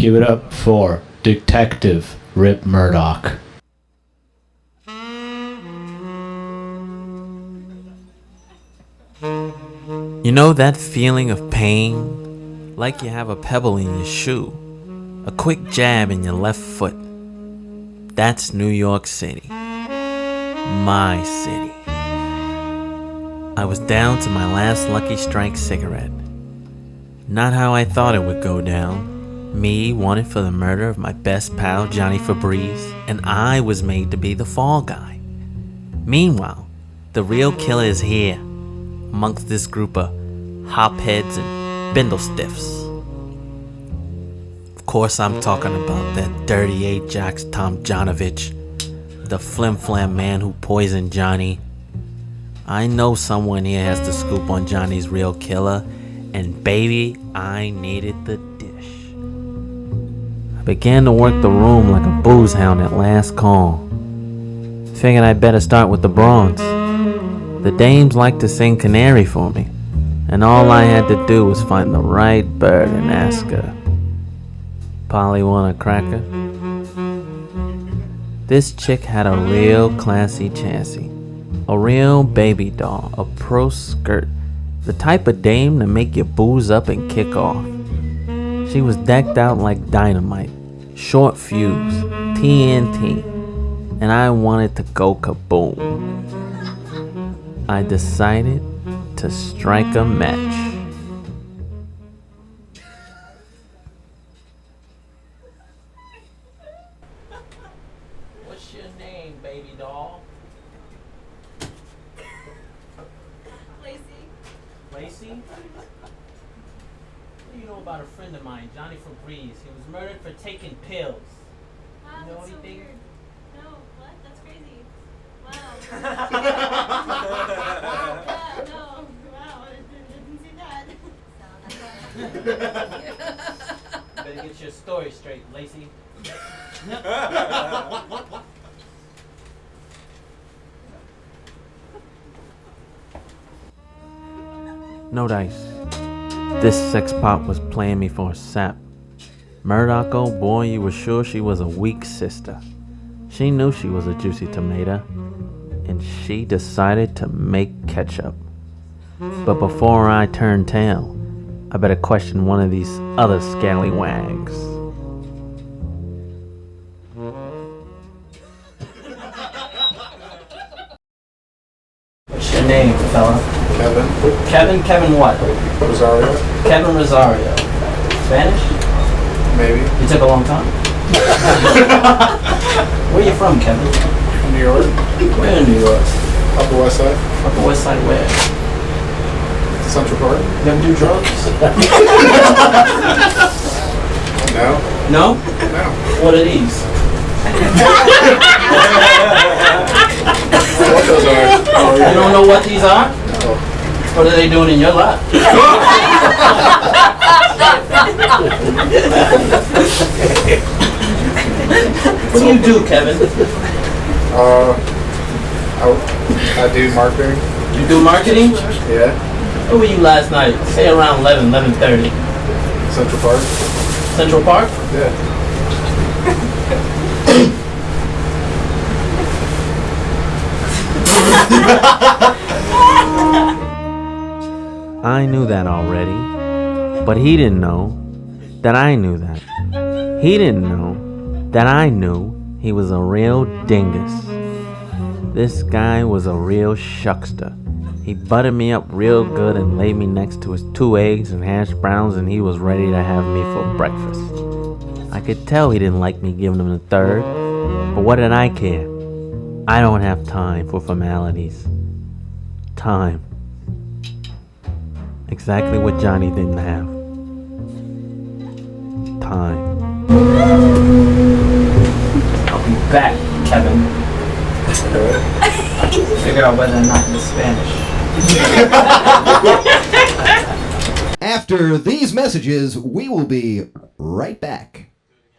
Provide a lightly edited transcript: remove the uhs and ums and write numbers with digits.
Give it up for Detective Rip Murdock. You know that feeling of pain? Like you have a pebble in your shoe, a quick jab in your left foot. That's New York City. My city. I was down to my last Lucky Strike cigarette. Not how I thought it would go down. Me wanted for the murder of my best pal Johnny Febreeze, and I was made to be the fall guy. Meanwhile, the real killer is here, amongst this group of hopheads and bindlestiffs. Of course I'm talking about that dirty Ajax Tomjanovich, the flim-flam man who poisoned Johnny. I know someone here has the scoop on Johnny's real killer, and baby, I needed the dish. I began to work the room like a booze hound at last call. Figured I'd better start with the bronze. The dames like to sing canary for me, and all I had to do was find the right bird and ask her, "Polly want a cracker?" This chick had a real classy chassis, a real baby doll, a pro skirt, the type of dame to make you booze up and kick off. She was decked out like dynamite, short fuse, TNT, and I wanted to go kaboom. I decided to strike a match. What's your name, baby doll? Lacey? What do you know about a friend of mine, Johnny Febreeze? He was murdered for taking pills. Wow, You know that's so anything? weird. No, what? That's crazy. Wow. Yeah, no. Wow, I didn't see that. Better get your story straight, Lacey. No dice. This sex pot was playing me for a sap. Murdock, old boy, you were sure she was a weak sister. She knew she was a juicy tomato, and she decided to make ketchup. But before I turn tail, I better question one of these other scallywags. What's your name, fella? Kevin Kevin what? Rosario, Kevin Rosario. Spanish? maybe. You took a long time. Where you from, Kevin? New York, Where in New York? Upper West Side, Upper West Side where? Central Park. You ever do drugs? No, No? no. What are these? What those are? Oh, You don't know what these are? No. What are they doing in your lap? What do you do, Kevin? I do marketing. You do marketing? Yeah, Where were you last night? Say around 11:30. Central Park. Central Park? Yeah. I knew that already, but he didn't know that I knew that. He didn't know that I knew he was a real dingus. This guy was a real shuckster. He buttered me up real good and laid me next to his 2 eggs and hash browns, and he was ready to have me for breakfast. I could tell he didn't like me giving him the third, but what did I care? I don't have time for formalities. Time. Exactly what Johnny didn't have. Time. I'll be back, Kevin. Figure out whether or not you're Spanish. After these messages, we will be right back.